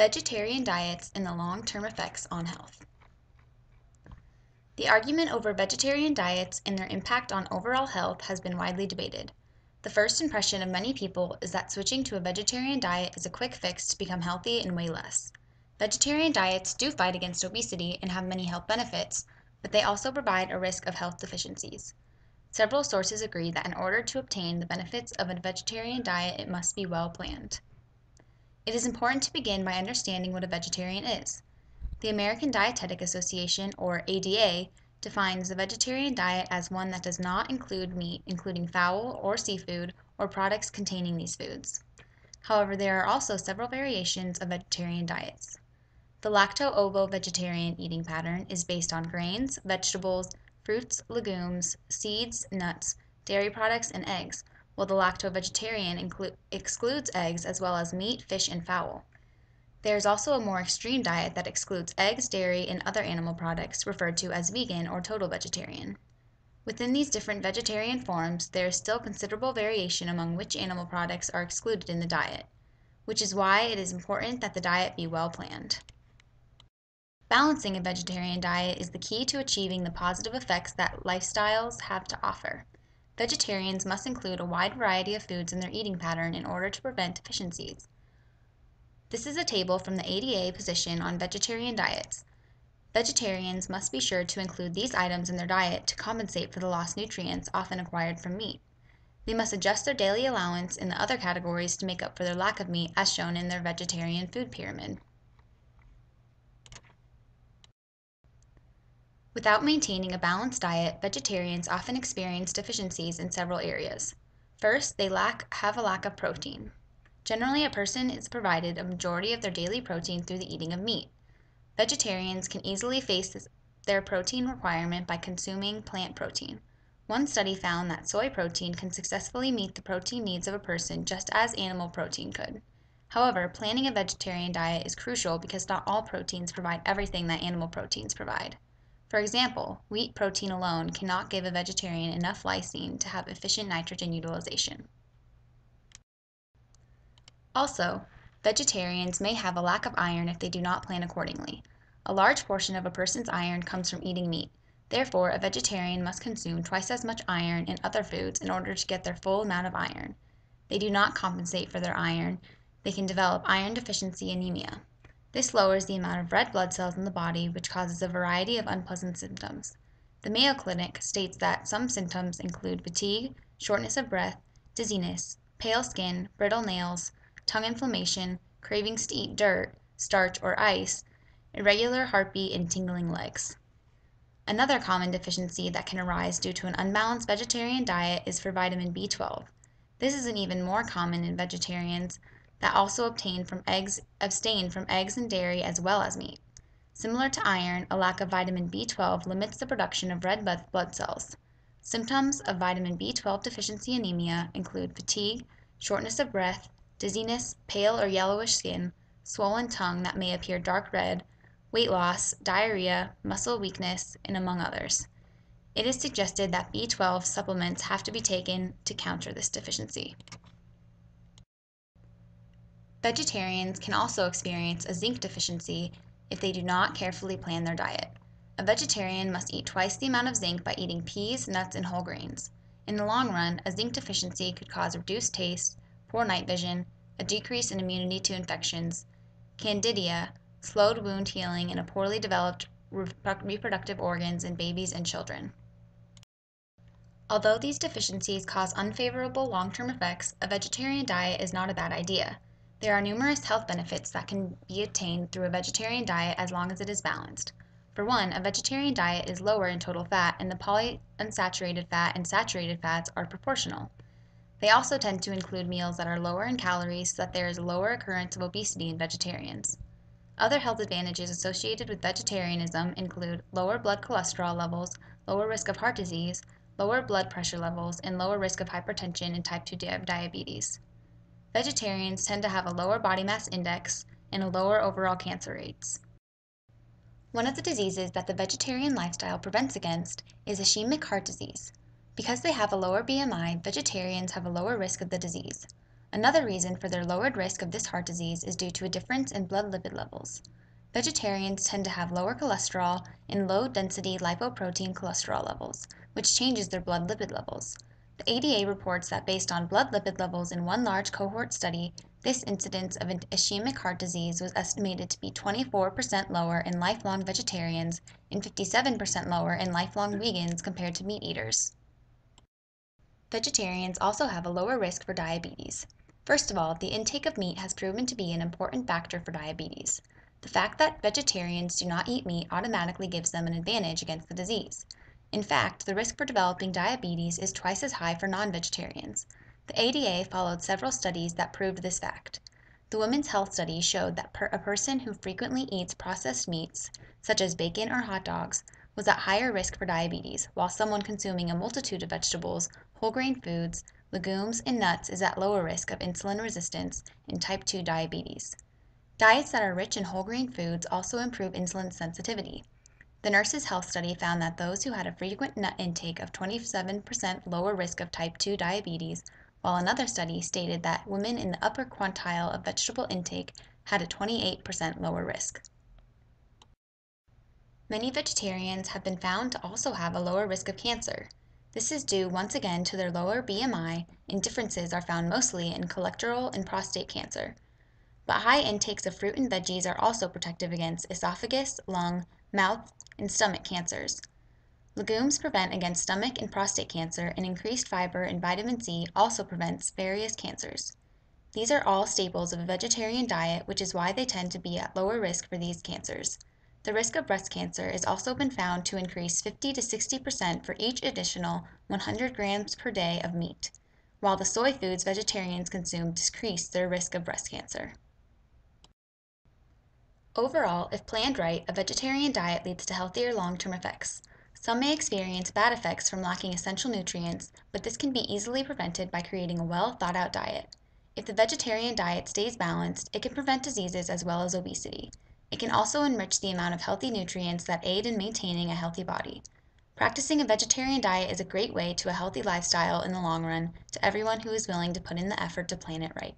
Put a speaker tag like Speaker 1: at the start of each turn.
Speaker 1: Vegetarian diets and the long-term effects on health. The argument over vegetarian diets and their impact on overall health has been widely debated. The first impression of many people is that switching to a vegetarian diet is a quick fix to become healthy and weigh less. Vegetarian diets do fight against obesity and have many health benefits, but they also provide a risk of health deficiencies. Several sources agree that in order to obtain the benefits of a vegetarian diet, it must be well planned. It is important to begin by understanding what a vegetarian is. The American Dietetic Association, or ADA, defines the vegetarian diet as one that does not include meat, including fowl or seafood, or products containing these foods. However, there are also several variations of vegetarian diets. The lacto-ovo-vegetarian eating pattern is based on grains, vegetables, fruits, legumes, seeds, nuts, dairy products, and eggs, while the lacto-vegetarian excludes eggs as well as meat, fish, and fowl. There is also a more extreme diet that excludes eggs, dairy, and other animal products, referred to as vegan or total vegetarian. Within these different vegetarian forms, there is still considerable variation among which animal products are excluded in the diet, which is why it is important that the diet be well planned. Balancing a vegetarian diet is the key to achieving the positive effects that lifestyles have to offer. Vegetarians must include a wide variety of foods in their eating pattern in order to prevent deficiencies. This is a table from the ADA position on vegetarian diets. Vegetarians must be sure to include these items in their diet to compensate for the lost nutrients often acquired from meat. They must adjust their daily allowance in the other categories to make up for their lack of meat, as shown in their vegetarian food pyramid. Without maintaining a balanced diet, vegetarians often experience deficiencies in several areas. First, they have a lack of protein. Generally, a person is provided a majority of their daily protein through the eating of meat. Vegetarians can easily face their protein requirement by consuming plant protein. One study found that soy protein can successfully meet the protein needs of a person just as animal protein could. However, planning a vegetarian diet is crucial because not all proteins provide everything that animal proteins provide. For example, wheat protein alone cannot give a vegetarian enough lysine to have efficient nitrogen utilization. Also, vegetarians may have a lack of iron if they do not plan accordingly. A large portion of a person's iron comes from eating meat. Therefore, a vegetarian must consume twice as much iron in other foods in order to get their full amount of iron. They do not compensate for their iron. They can develop iron deficiency anemia. This lowers the amount of red blood cells in the body, which causes a variety of unpleasant symptoms. The Mayo Clinic states that some symptoms include fatigue, shortness of breath, dizziness, pale skin, brittle nails, tongue inflammation, cravings to eat dirt, starch, or ice, irregular heartbeat, and tingling legs. Another common deficiency that can arise due to an unbalanced vegetarian diet is for vitamin B12. This is even more common in vegetarians that also abstain from eggs and dairy as well as meat. Similar to iron, a lack of vitamin B12 limits the production of red blood cells. Symptoms of vitamin B12 deficiency anemia include fatigue, shortness of breath, dizziness, pale or yellowish skin, swollen tongue that may appear dark red, weight loss, diarrhea, muscle weakness, and among others. It is suggested that B12 supplements have to be taken to counter this deficiency. Vegetarians can also experience a zinc deficiency if they do not carefully plan their diet. A vegetarian must eat twice the amount of zinc by eating peas, nuts, and whole grains. In the long run, a zinc deficiency could cause reduced taste, poor night vision, a decrease in immunity to infections, candida, slowed wound healing, and a poorly developed reproductive organs in babies and children. Although these deficiencies cause unfavorable long-term effects, a vegetarian diet is not a bad idea. There are numerous health benefits that can be attained through a vegetarian diet as long as it is balanced. For one, a vegetarian diet is lower in total fat, and the polyunsaturated fat and saturated fats are proportional. They also tend to include meals that are lower in calories so that there is a lower occurrence of obesity in vegetarians. Other health advantages associated with vegetarianism include lower blood cholesterol levels, lower risk of heart disease, lower blood pressure levels, and lower risk of hypertension and type 2 diabetes. Vegetarians tend to have a lower body mass index and a lower overall cancer rates. One of the diseases that the vegetarian lifestyle prevents against is ischemic heart disease. Because they have a lower BMI, vegetarians have a lower risk of the disease. Another reason for their lowered risk of this heart disease is due to a difference in blood lipid levels. Vegetarians tend to have lower cholesterol and low-density lipoprotein cholesterol levels, which changes their blood lipid levels. The ADA reports that based on blood lipid levels in one large cohort study, this incidence of ischemic heart disease was estimated to be 24% lower in lifelong vegetarians and 57% lower in lifelong vegans compared to meat eaters. Vegetarians also have a lower risk for diabetes. First of all, the intake of meat has proven to be an important factor for diabetes. The fact that vegetarians do not eat meat automatically gives them an advantage against the disease. In fact, the risk for developing diabetes is twice as high for non-vegetarians. The ADA followed several studies that proved this fact. The Women's Health Study showed that a person who frequently eats processed meats, such as bacon or hot dogs, was at higher risk for diabetes, while someone consuming a multitude of vegetables, whole grain foods, legumes, and nuts is at lower risk of insulin resistance and type 2 diabetes. Diets that are rich in whole grain foods also improve insulin sensitivity. The Nurses' Health Study found that those who had a frequent nut intake of 27% lower risk of type 2 diabetes, while another study stated that women in the upper quintile of vegetable intake had a 28% lower risk. Many vegetarians have been found to also have a lower risk of cancer. This is due once again to their lower BMI, and differences are found mostly in colorectal and prostate cancer. But high intakes of fruit and veggies are also protective against esophagus, lung, mouth, and stomach cancers. Legumes prevent against stomach and prostate cancer, and increased fiber and vitamin C also prevents various cancers. These are all staples of a vegetarian diet, which is why they tend to be at lower risk for these cancers. The risk of breast cancer has also been found to increase 50 to 60% for each additional 100 grams per day of meat, while the soy foods vegetarians consume decrease their risk of breast cancer. Overall, if planned right, a vegetarian diet leads to healthier long-term effects. Some may experience bad effects from lacking essential nutrients, but this can be easily prevented by creating a well-thought-out diet. If the vegetarian diet stays balanced, it can prevent diseases as well as obesity. It can also enrich the amount of healthy nutrients that aid in maintaining a healthy body. Practicing a vegetarian diet is a great way to a healthy lifestyle in the long run to everyone who is willing to put in the effort to plan it right.